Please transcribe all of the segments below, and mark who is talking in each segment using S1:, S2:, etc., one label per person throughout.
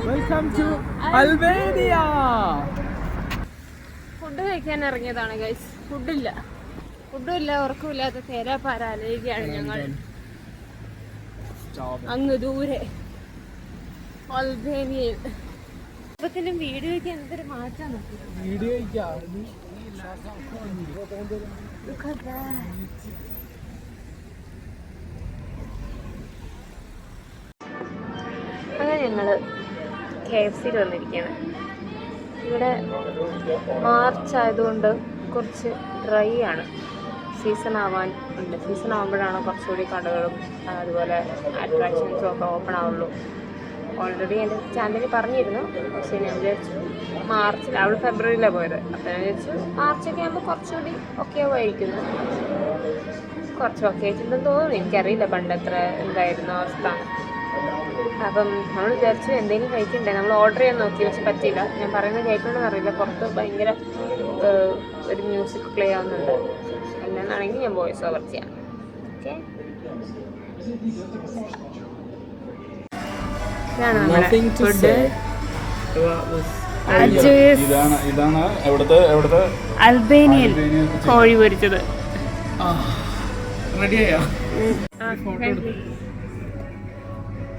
S1: Welcome to Albania.
S2: Food കഴിക്കാൻ ഇറങ്ങിയതാണ് guys. ഫുഡില്ല, ഉറക്കമില്ലാത്ത തേരാപ്പാര അലയുകയാണ് ഞങ്ങൾ അങ്ങ് ദൂരെ അൽബേനിയയിൽ. ഇപ്പത്തിനും വീഡിയോയ്ക്ക് എന്തൊരു മാറ്റാൻ നോക്കി. അങ്ങനെ ഞങ്ങള് KFCയിൽ വന്നിരിക്കുകയാണ്. ഇവിടെ മാർച്ച് ആയതുകൊണ്ട് കുറച്ച് ഡ്രൈ ആണ്. സീസൺ ആകുമ്പോഴാണ് കുറച്ചുകൂടി കടകളും അതുപോലെ അട്രാക്ഷൻസും ഒക്കെ ഓപ്പൺ ആവുള്ളൂ. ഓൾറെഡി എൻ്റെ ചാനലിൽ പറഞ്ഞിരുന്നു. പക്ഷേ ഞാൻ വിചാരിച്ചു മാർച്ചിൽ, അവൾ ഫെബ്രുവരിയിലാണ് പോയത്. അപ്പോൾ ഞാൻ വിചാരിച്ചു മാർച്ചൊക്കെ ആകുമ്പോൾ കുറച്ചുകൂടി ഒക്കെ ആവുമായിരിക്കുന്നു. കുറച്ച് ഒക്കെ ആയിട്ടുണ്ടെന്ന് തോന്നുന്നു, എനിക്കറിയില്ല പണ്ട് എത്ര എന്തായിരുന്നു അവസ്ഥ. അപ്പം നമ്മൾ വിചാരിച്ചു എന്തെങ്കിലും കഴിക്കണ്ടേ, നമ്മൾ ഓർഡർ ചെയ്യാൻ നോക്കി, പക്ഷെ പറ്റിയില്ല. ഞാൻ പറയുന്നത് കേൾക്കണമെന്ന് അറിയില്ല, പുറത്ത് ഭയങ്കര ഒരു മ്യൂസിക് പ്ലേ ആവുന്നുണ്ട്. എന്നാണെങ്കിൽ ഞാൻ വോയിസ് ഓവർ ചെയ്യാം. ഓക്കെ, ഇതാണ് നമ്മുടെ ഫുഡ്. അൽബേനിയൻ കോഴി പൊരിച്ചത്.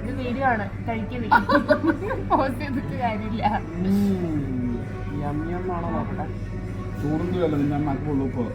S2: ഇത് വീഡിയോ ആണ്, കഴിക്കുന്നില്ല, പോസ്റ്റ് ചെയ്തിട്ട് കാര്യമില്ല.
S1: ചൂടുന്നില്ലല്ലോ നിന്നെ അമ്മക്കുള്ളൂ ഇപ്പോ.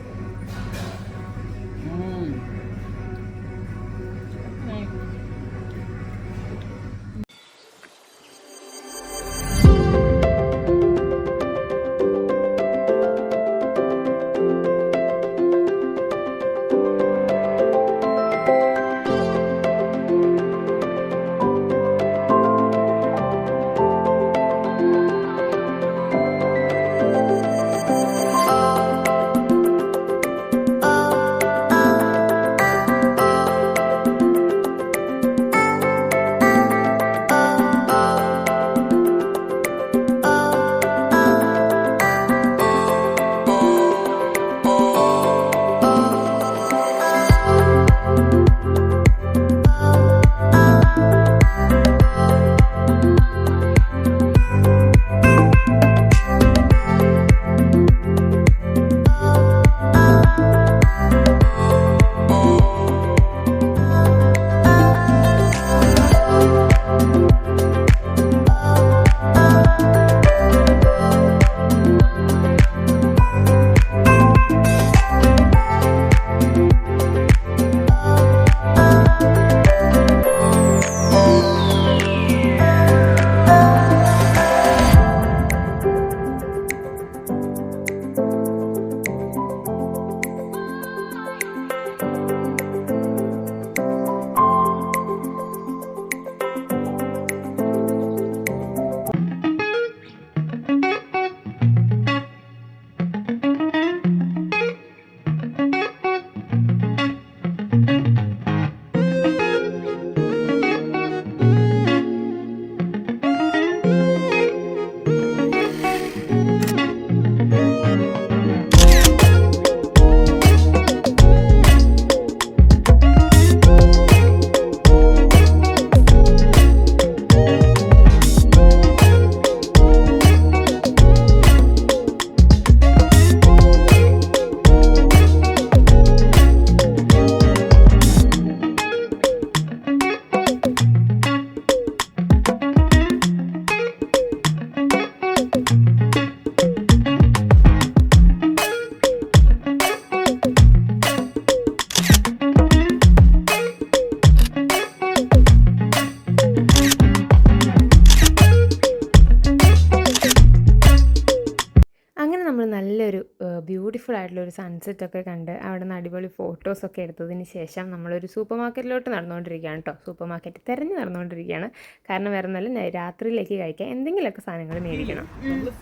S2: നല്ലൊരു ബ്യൂട്ടിഫുൾ ആയിട്ടുള്ളൊരു സൺസെറ്റൊക്കെ കണ്ട് അവിടെ നിന്ന് അടിപൊളി ഫോട്ടോസൊക്കെ എടുത്തതിന് ശേഷം നമ്മളൊരു സൂപ്പർ മാർക്കറ്റിലോട്ട് നടന്നുകൊണ്ടിരിക്കുകയാണ് കേട്ടോ. സൂപ്പർ മാർക്കറ്റ് തിരഞ്ഞ് നടന്നുകൊണ്ടിരിക്കുകയാണ്. കാരണം വേറെ നല്ല രാത്രിയിലേക്ക് കഴിക്കാൻ എന്തെങ്കിലുമൊക്കെ സാധനങ്ങൾ മേടിക്കണം.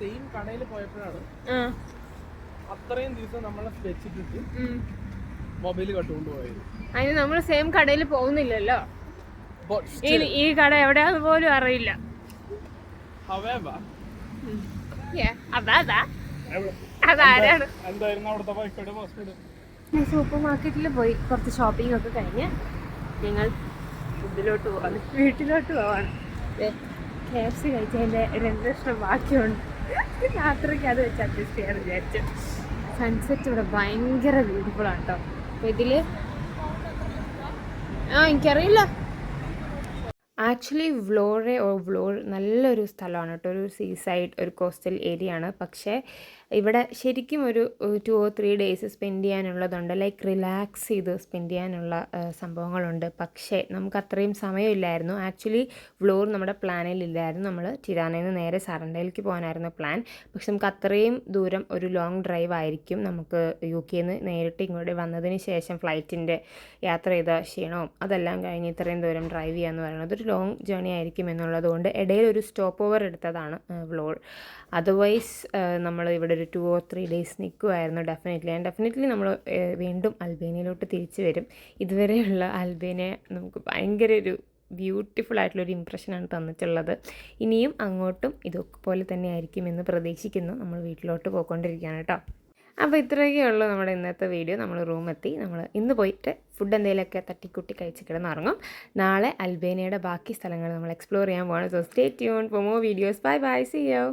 S1: സെയിം കടയിൽ പോയപ്പോഴാണ് അത്രയും ദിവസം നമ്മളെ വെച്ചിട്ട് മൊബൈൽ കട്ടുകൊണ്ടുപോയത്.
S2: അതിന് നമ്മൾ സെയിം കടയിൽ പോകുന്നില്ലല്ലോ. ഈ കട എവിടെയാന്ന് പോലും അറിയില്ല. അതാരാണ്? സൂപ്പർ മാർക്കറ്റിൽ പോയി കുറച്ച് ഷോപ്പിംഗ് ഒക്കെ കഴിഞ്ഞ് ഞങ്ങൾ വീട്ടിലോട്ട് പോവാണ്. KFC കഴിച്ചതിൻ്റെ 2 കഷ്ണം ബാക്കിയുണ്ട്. രാത്രിക്ക് അത് വെച്ച് അഡ്ജസ്റ്റ് ചെയ്യാൻ വിചാരിച്ചു. സൺസെറ്റ് ഇവിടെ ഭയങ്കര ബ്യൂട്ടിഫുള്ളാണ് കേട്ടോ. അപ്പോൾ ഇതിൽ എനിക്കറിയില്ല. ആക്ച്വലി വ്ലോർ നല്ലൊരു സ്ഥലമാണ് കേട്ടോ. ഒരു സീ സൈഡ്, ഒരു കോസ്റ്റൽ ഏരിയ ആണ്. പക്ഷേ ഇവിടെ ശരിക്കും ഒരു 2 or 3 days സ്പെൻഡ് ചെയ്യാനുള്ളതുണ്ട്. ലൈക്ക് റിലാക്സ് ചെയ്ത് സ്പെൻഡ് ചെയ്യാനുള്ള സംഭവങ്ങളുണ്ട്. പക്ഷേ നമുക്ക് അത്രയും സമയമില്ലായിരുന്നു. ആക്ച്വലി വ്ലോർ നമ്മുടെ പ്ലാനിലില്ലായിരുന്നു. നമ്മൾ ടിരാനയിൽ നിന്ന് നേരെ സറണ്ടയിലേക്ക് പോകാനായിരുന്നു പ്ലാൻ. പക്ഷെ നമുക്ക് അത്രയും ദൂരം ഒരു ലോങ് ഡ്രൈവ് ആയിരിക്കും. നമുക്ക് UK നിന്ന് നേരിട്ട് ഇങ്ങോട്ട് വന്നതിന് ശേഷം ഫ്ലൈറ്റിൻ്റെ യാത്ര ചെയ്ത ക്ഷീണവും അതെല്ലാം കഴിഞ്ഞ് ഇത്രയും ദൂരം ഡ്രൈവ് ചെയ്യുക എന്ന് പറയുന്നത് ഒരു ലോങ് ജേണി ആയിരിക്കും എന്നുള്ളത് കൊണ്ട് ഇടയിൽ ഒരു സ്റ്റോപ്പ് ഓവർ എടുത്തതാണ് വ്ലോർ. അതർവൈസ് നമ്മൾ ഇവിടെ ഒരു 2 or 3 days നിൽക്കുമായിരുന്നു ഡെഫിനറ്റ്ലി നമ്മൾ വീണ്ടും അൽബേനിയയിലോട്ട് തിരിച്ചു വരും. ഇതുവരെയുള്ള അൽബേനിയ നമുക്ക് ഭയങ്കര ഒരു ബ്യൂട്ടിഫുൾ ആയിട്ടുള്ളൊരു ഇമ്പ്രഷനാണ് തന്നിട്ടുള്ളത്. ഇനിയും അങ്ങോട്ടും ഇതുപോലെ തന്നെ ആയിരിക്കും എന്ന് പ്രതീക്ഷിക്കുന്നു. നമ്മൾ വീട്ടിലോട്ട് പോയിക്കൊണ്ടിരിക്കുകയാണ് കേട്ടോ. അപ്പോൾ ഇത്രയൊക്കെ ഉള്ളൂ നമ്മുടെ ഇന്നത്തെ വീഡിയോ. നമ്മൾ റൂമെത്തി. നമ്മൾ ഇന്ന് പോയിട്ട് ഫുഡ് എന്തെങ്കിലുമൊക്കെ തട്ടിക്കുട്ടി കഴിച്ച് കിടന്നുറങ്ങും. നാളെ അൽബേനിയയുടെ ബാക്കി സ്ഥലങ്ങൾ നമ്മൾ എക്സ്പ്ലോർ ചെയ്യാൻ പോകണം. So stay tuned for more videos. Bye bye, see U.